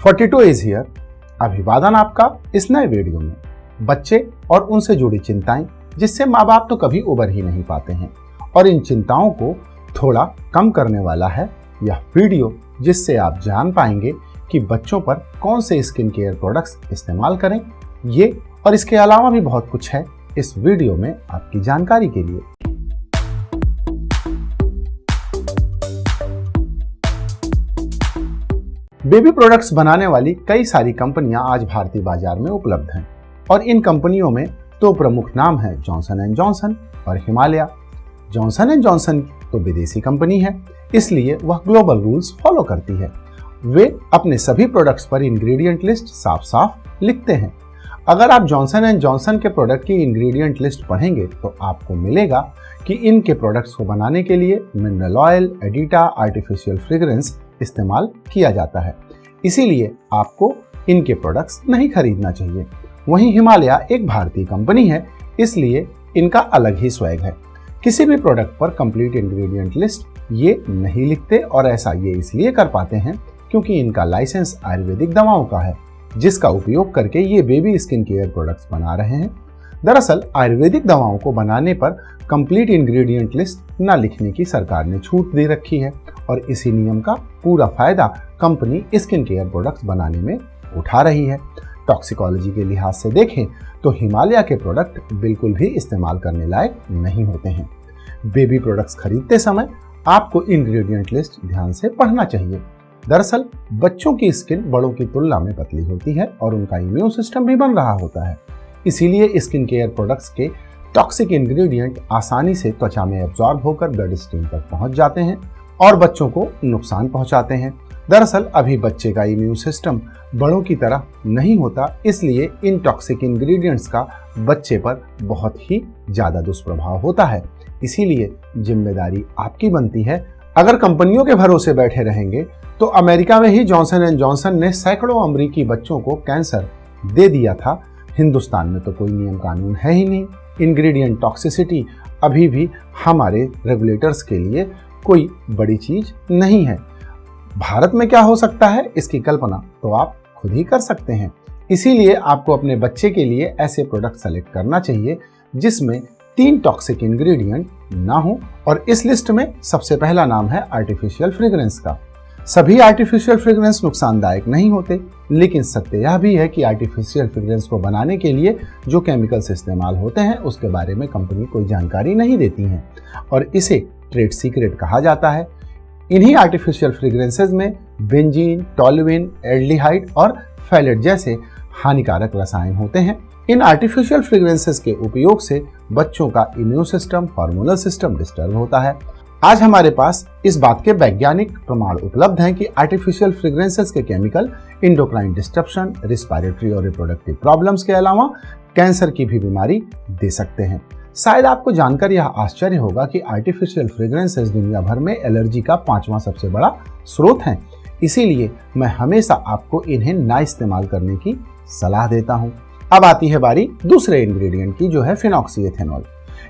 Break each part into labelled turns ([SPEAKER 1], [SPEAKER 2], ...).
[SPEAKER 1] 42 is here. अभिवादन आपका इस नए वीडियो में। बच्चे और उनसे जुड़ी चिंताएं जिससे माँ बाप तो कभी उबर ही नहीं पाते हैं, और इन चिंताओं को थोड़ा कम करने वाला है यह वीडियो, जिससे आप जान पाएंगे कि बच्चों पर कौन से स्किन केयर प्रोडक्ट्स इस्तेमाल करें। ये और इसके अलावा भी बहुत कुछ है इस वीडियो में आपकी जानकारी के लिए। बेबी प्रोडक्ट्स बनाने वाली कई सारी कंपनियां आज भारतीय बाजार में उपलब्ध हैं, और इन कंपनियों में दो प्रमुख नाम हैं, जॉनसन एंड जॉनसन और हिमालय। जॉनसन एंड जॉनसन तो विदेशी कंपनी है, इसलिए वह ग्लोबल रूल्स फॉलो करती है। वे अपने सभी प्रोडक्ट्स पर इंग्रेडिएंट लिस्ट साफ साफ लिखते हैं। अगर आप जॉनसन एंड जॉनसन के प्रोडक्ट की इंग्रेडिएंट लिस्ट पढ़ेंगे तो आपको मिलेगा कि इनके प्रोडक्ट्स को बनाने के लिए मिनरल ऑयल, एडिटा, आर्टिफिशियल फ्रेग्रेंस इस्तेमाल किया जाता है, इसीलिए आपको इनके प्रोडक्ट्स नहीं खरीदना चाहिए। वहीं हिमालय एक भारतीय कंपनी है, इसलिए इनका अलग ही स्वैग है। किसी भी प्रोडक्ट पर कंप्लीट इंग्रेडिएंट लिस्ट ये नहीं लिखते, और ऐसा ये इसलिए कर पाते हैं क्योंकि इनका लाइसेंस आयुर्वेदिक दवाओं का है, जिसका उपयोग करके ये बेबी स्किन केयर प्रोडक्ट्स बना रहे हैं। दरअसल आयुर्वेदिक दवाओं को बनाने पर कंप्लीट इंग्रेडिएंट लिस्ट न लिखने की सरकार ने छूट दे रखी है, और इसी नियम का पूरा फायदा कंपनी स्किन केयर प्रोडक्ट्स बनाने में उठा रही है। टॉक्सिकोलॉजी के लिहाज से देखें तो हिमालय के प्रोडक्ट बिल्कुल भी इस्तेमाल करने लायक नहीं होते हैं। बेबी प्रोडक्ट्स खरीदते समय आपको इंग्रेडिएंट लिस्ट ध्यान से पढ़ना चाहिए। दरअसल बच्चों की स्किन बड़ों की तुलना में पतली होती है और उनका इम्यून सिस्टम भी बन रहा होता है, इसीलिए स्किन केयर प्रोडक्ट्स के टॉक्सिक इंग्रेडिएंट आसानी से त्वचा में एब्जॉर्ब होकर ब्लड स्ट्रीम तक पहुंच जाते हैं और बच्चों को नुकसान पहुंचाते हैं। दरअसल अभी बच्चे का इम्यून सिस्टम बड़ों की तरह नहीं होता, इसलिए इन टॉक्सिक इंग्रेडिएंट्स का बच्चे पर बहुत ही ज्यादा दुष्प्रभाव होता है। इसीलिए जिम्मेदारी आपकी बनती है। अगर कंपनियों के भरोसे बैठे रहेंगे तो अमेरिका में ही जॉनसन एंड जॉनसन ने सैकड़ों अमेरिकी बच्चों को कैंसर दे दिया था। हिंदुस्तान में तो कोई नियम कानून है ही नहीं। इंग्रेडिएंट टॉक्सिसिटी अभी भी हमारे रेगुलेटर्स के लिए कोई बड़ी चीज नहीं है। भारत में क्या हो सकता है इसकी कल्पना तो आप खुद ही कर सकते हैं। इसीलिए आपको अपने बच्चे के लिए ऐसे प्रोडक्ट सेलेक्ट करना चाहिए जिसमें 3 टॉक्सिक इंग्रेडिएंट ना हो, और इस लिस्ट में सबसे पहला नाम है आर्टिफिशियल फ्रेग्रेंस का। सभी आर्टिफिशियल फ्रेग्रेंस नुकसानदायक नहीं होते, लेकिन सत्य यह भी है कि आर्टिफिशियल फ्रेग्रेंस को बनाने के लिए जो केमिकल्स इस्तेमाल होते हैं उसके बारे में कंपनी कोई जानकारी नहीं देती है, और इसे ट्रेड सीक्रेट कहा जाता है। इन्हीं आर्टिफिशियल फ्रेग्रेंसेस में बेंजीन, टोल्यूइन, एल्डिहाइड और फैलेट जैसे हानिकारक रसायन होते हैं। इन आर्टिफिशियल फ्रेग्रेंसेस के उपयोग से बच्चों का immune system, hormonal system disturb होता है। आज हमारे पास इस बात के वैज्ञानिक प्रमाण उपलब्ध हैं कि आर्टिफिशियल फ्रेग्रेंसेस के केमिकल इंडोक्राइन डिस्टर्बन, रिस्पायरेटरी और रिप्रोडक्टिव प्रॉब्लम्स के अलावा कैंसर की भी बीमारी दे सकते हैं। शायद आपको जानकर यह आश्चर्य होगा कि आर्टिफिशियल फ्रेग्रेंसेस दुनिया भर में एलर्जी का 5वां सबसे बड़ा स्रोत हैं। इसीलिए मैं हमेशा आपको इन्हें ना इस्तेमाल करने की सलाह देता हूं। अब आती है बारी दूसरे इंग्रेडिएंट की, जो है फिनॉक्सीएथेनॉल।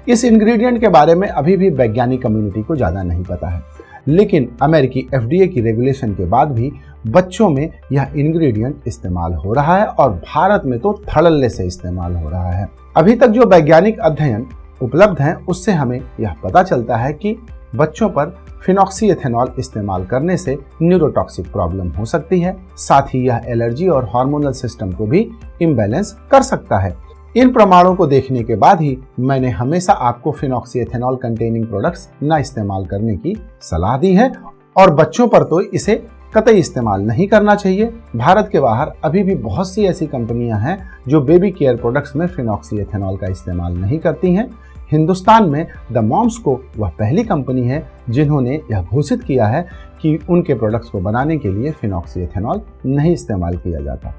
[SPEAKER 1] इस इंग्रेडिएंट के बारे में अभी भी वैज्ञानिक कम्युनिटी को ज्यादा नहीं पता है, लेकिन अमेरिकी FDA की रेगुलेशन के बाद भी बच्चों में यह इंग्रेडिएंट इस्तेमाल हो रहा है, और भारत में तो धड़ल्ले से इस्तेमाल हो रहा है। अभी तक जो वैज्ञानिक अध्ययन उपलब्ध हैं उससे हमें यह पता चलता है कि बच्चों पर फिनॉक्सीएथेनॉल इस्तेमाल करने से न्यूरोटॉक्सिक प्रॉब्लम हो सकती है। साथ ही यह एलर्जी और हार्मोनल सिस्टम को भी इम्बैलेंस कर सकता है। इन प्रमाणों को देखने के बाद ही मैंने हमेशा आपको फिनॉक्सीएथेनॉल कंटेनिंग प्रोडक्ट्स न इस्तेमाल करने की सलाह दी है, और बच्चों पर तो इसे कतई इस्तेमाल नहीं करना चाहिए। भारत के बाहर अभी भी बहुत सी ऐसी कंपनियां हैं जो बेबी केयर प्रोडक्ट्स में फिनॉक्सीएथेनॉल का इस्तेमाल नहीं करती हैं। हिंदुस्तान में द मॉम्स को वह पहली कंपनी है जिन्होंने यह घोषित किया है कि उनके प्रोडक्ट्स को बनाने के लिए फिनॉक्सीएथेनॉल नहीं इस्तेमाल किया जाता।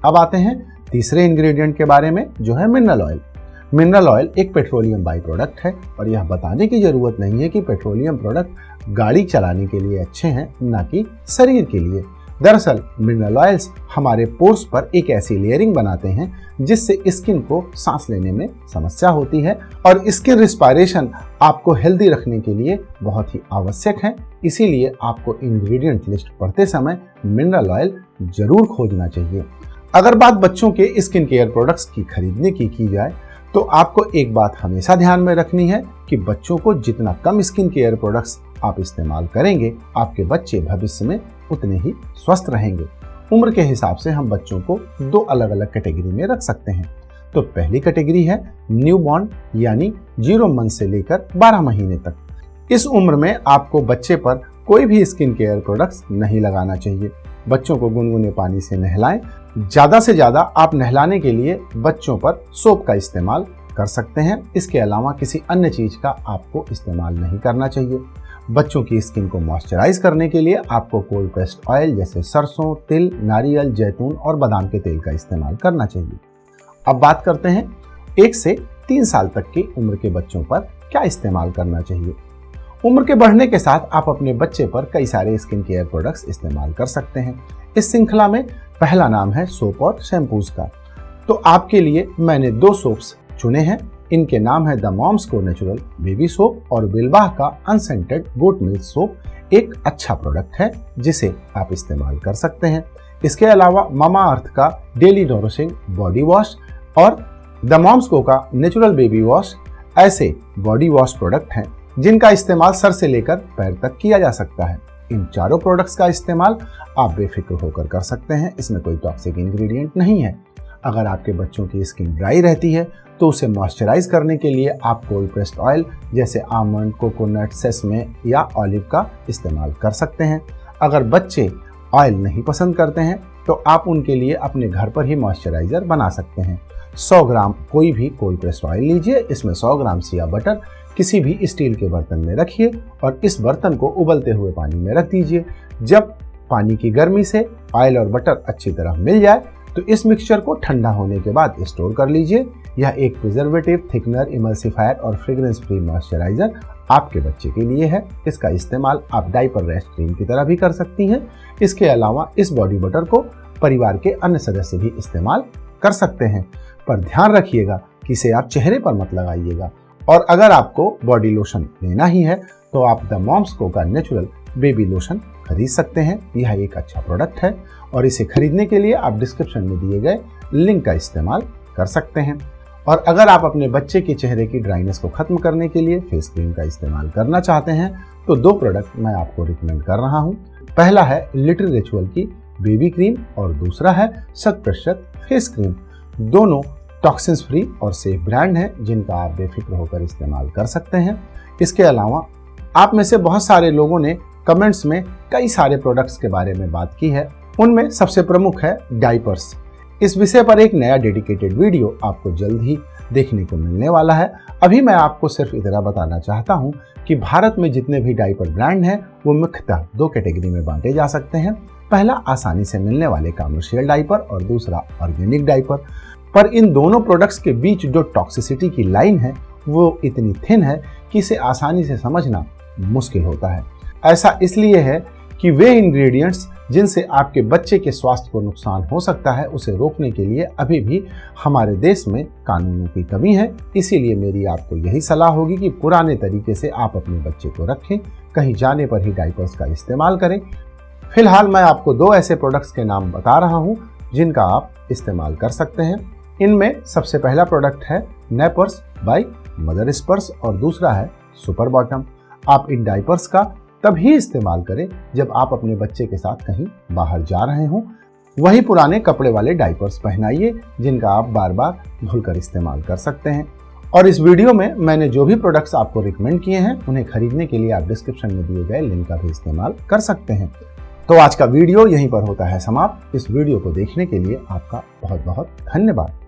[SPEAKER 1] अब आते हैं तीसरे इंग्रेडिएंट के बारे में, जो है मिनरल ऑयल। मिनरल ऑयल एक पेट्रोलियम बाई प्रोडक्ट है, और यह बताने की जरूरत नहीं है कि पेट्रोलियम प्रोडक्ट गाड़ी चलाने के लिए अच्छे हैं, ना कि शरीर के लिए। दरअसल मिनरल ऑयल्स हमारे पोर्स पर एक ऐसी लेयरिंग बनाते हैं जिससे स्किन को सांस लेने में समस्या होती है, और स्किन रिस्पायरेशन आपको हेल्दी रखने के लिए बहुत ही आवश्यक है। इसीलिए आपको इंग्रेडिएंट लिस्ट पढ़ते समय मिनरल ऑयल जरूर खोजना चाहिए। अगर बात बच्चों के स्किन केयर प्रोडक्ट्स की खरीदने की जाए तो आपको एक बात हमेशा ध्यान में रखनी है कि बच्चों को जितना कम स्किन केयर प्रोडक्ट्स आप इस्तेमाल करेंगे, आपके बच्चे भविष्य में उतने ही स्वस्थ रहेंगे। उम्र के हिसाब से हम बच्चों को दो अलग अलग कैटेगरी में रख सकते हैं। तो पहली कैटेगरी है न्यूबॉर्न, यानी 0 मंथ से लेकर 12 महीने तक। इस उम्र में आपको बच्चे पर कोई भी स्किन केयर प्रोडक्ट्स नहीं लगाना चाहिए। बच्चों को गुनगुने पानी से नहलाएं। ज़्यादा से ज़्यादा आप नहलाने के लिए बच्चों पर सोप का इस्तेमाल कर सकते हैं। इसके अलावा किसी अन्य चीज़ का आपको इस्तेमाल नहीं करना चाहिए। बच्चों की स्किन को मॉइस्चराइज करने के लिए आपको कोल्ड प्रेस्ड ऑयल जैसे सरसों, तिल, नारियल, जैतून और बादाम के तेल का इस्तेमाल करना चाहिए। अब बात करते हैं 1 से 3 साल तक की उम्र के बच्चों पर क्या इस्तेमाल करना चाहिए। उम्र के बढ़ने के साथ आप अपने बच्चे पर कई सारे स्किन केयर प्रोडक्ट्स इस्तेमाल कर सकते हैं। इस श्रृंखला में पहला नाम है सोप और शैम्पूज का। तो आपके लिए मैंने 2 सोप्स चुने हैं। इनके नाम है द मॉम्स को नेचुरल बेबी सोप और बिलबाह का अनसेंटेड गोट मिल्क सोप। एक अच्छा प्रोडक्ट है जिसे आप इस्तेमाल कर सकते हैं। इसके अलावा मामा अर्थ का डेली नोरिशिंग बॉडी वॉश और द मॉम्स को का नेचुरल बेबी वॉश ऐसे बॉडी वॉश प्रोडक्ट हैं जिनका इस्तेमाल सर से लेकर पैर तक किया जा सकता है। इन चारों प्रोडक्ट्स का इस्तेमाल आप बेफिक्र होकर कर सकते हैं। इसमें कोई टॉक्सिक इंग्रेडिएंट नहीं है। अगर आपके बच्चों की स्किन ड्राई रहती है तो उसे मॉइस्चराइज करने के लिए आप कोल्ड प्रेस्ड ऑयल जैसे आमंड, कोकोनट, सेसमे या ऑलिव का इस्तेमाल कर सकते हैं। अगर बच्चे ऑयल नहीं पसंद करते हैं तो आप उनके लिए अपने घर पर ही मॉइस्चराइजर बना सकते हैं। 100 ग्राम कोई भी कोल्ड प्रेस्ड ऑयल लीजिए, इसमें 100 ग्राम सिया बटर किसी भी स्टील के बर्तन में रखिए और इस बर्तन को उबलते हुए पानी में रख दीजिए। जब पानी की गर्मी से ऑयल और बटर अच्छी तरह मिल जाए तो इस मिक्सचर को ठंडा होने के बाद स्टोर कर लीजिए। यह एक प्रिजर्वेटिव, थिकनर, इमल्सिफायर और फ्रेग्रेंस फ्री मॉइस्चराइजर आपके बच्चे के लिए है। इसका इस्तेमाल आप डायपर रेस्ट क्रीम की तरह भी कर सकती हैं। इसके अलावा इस बॉडी बटर को परिवार के अन्य सदस्य भी इस्तेमाल कर सकते हैं, पर ध्यान रखिएगा कि इसे आप चेहरे पर मत लगाइएगा। और अगर आपको बॉडी लोशन लेना ही है तो आप द मॉम्स को का नेचुरल बेबी लोशन खरीद सकते हैं। यह एक अच्छा प्रोडक्ट है और इसे खरीदने के लिए आप डिस्क्रिप्शन में दिए गए लिंक का इस्तेमाल कर सकते हैं। और अगर आप अपने बच्चे के चेहरे की ड्राइनेस को खत्म करने के लिए फेस क्रीम का इस्तेमाल करना चाहते हैं तो 2 प्रोडक्ट मैं आपको रिकमेंड कर रहा हूँ। पहला है लिटिल रिचुअल की बेबी क्रीम और दूसरा है 100% फेस क्रीम। दोनों टॉक्सिन्स फ्री और सेफ ब्रांड हैं जिनका आप बेफिक्र होकर इस्तेमाल कर सकते हैं। इसके अलावा आप में से बहुत सारे लोगों ने कमेंट्स में कई सारे प्रोडक्ट्स के बारे में बात की है। उनमें सबसे प्रमुख है डायपर्स। इस विषय पर एक नया डेडिकेटेड वीडियो आपको जल्द ही देखने को मिलने वाला है। अभी मैं आपको सिर्फ इतना बताना चाहता हूं कि भारत में जितने भी डायपर ब्रांड हैं वो मुख्यतः 2 कैटेगरी में बांटे जा सकते हैं। पहला आसानी से मिलने वाले कमर्शियल डायपर और दूसरा ऑर्गेनिक डायपर। पर इन दोनों प्रोडक्ट्स के बीच जो टॉक्सिसिटी की लाइन है वो इतनी थिन है कि इसे आसानी से समझना मुश्किल होता है। ऐसा इसलिए है कि वे इंग्रेडिएंट्स जिनसे आपके बच्चे के स्वास्थ्य को नुकसान हो सकता है उसे रोकने के लिए अभी भी हमारे देश में कानूनों की कमी है। इसीलिए मेरी आपको यही सलाह होगी कि पुराने तरीके से आप अपने बच्चे को रखें, कहीं जाने पर ही डायपर्स का इस्तेमाल करें। फिलहाल मैं आपको 2 ऐसे प्रोडक्ट्स के नाम बता रहा हूं जिनका आप इस्तेमाल कर सकते हैं। इनमें सबसे पहला प्रोडक्ट है नैपर्स बाय मदर स्पर्श और दूसरा है सुपर बॉटम। आप इन डायपर्स का तभी इस्तेमाल करें जब आप अपने बच्चे के साथ कहीं बाहर जा रहे हों। वही पुराने कपड़े वाले डायपर्स पहनाइए जिनका आप बार बार धुलकर इस्तेमाल कर सकते हैं। और इस वीडियो में मैंने जो भी प्रोडक्ट्स आपको रिकमेंड किए हैं उन्हें खरीदने के लिए आप डिस्क्रिप्शन में दिए गए लिंक का भी इस्तेमाल कर सकते हैं। तो आज का वीडियो यहीं पर होता है समाप्त। इस वीडियो को देखने के लिए आपका बहुत बहुत धन्यवाद।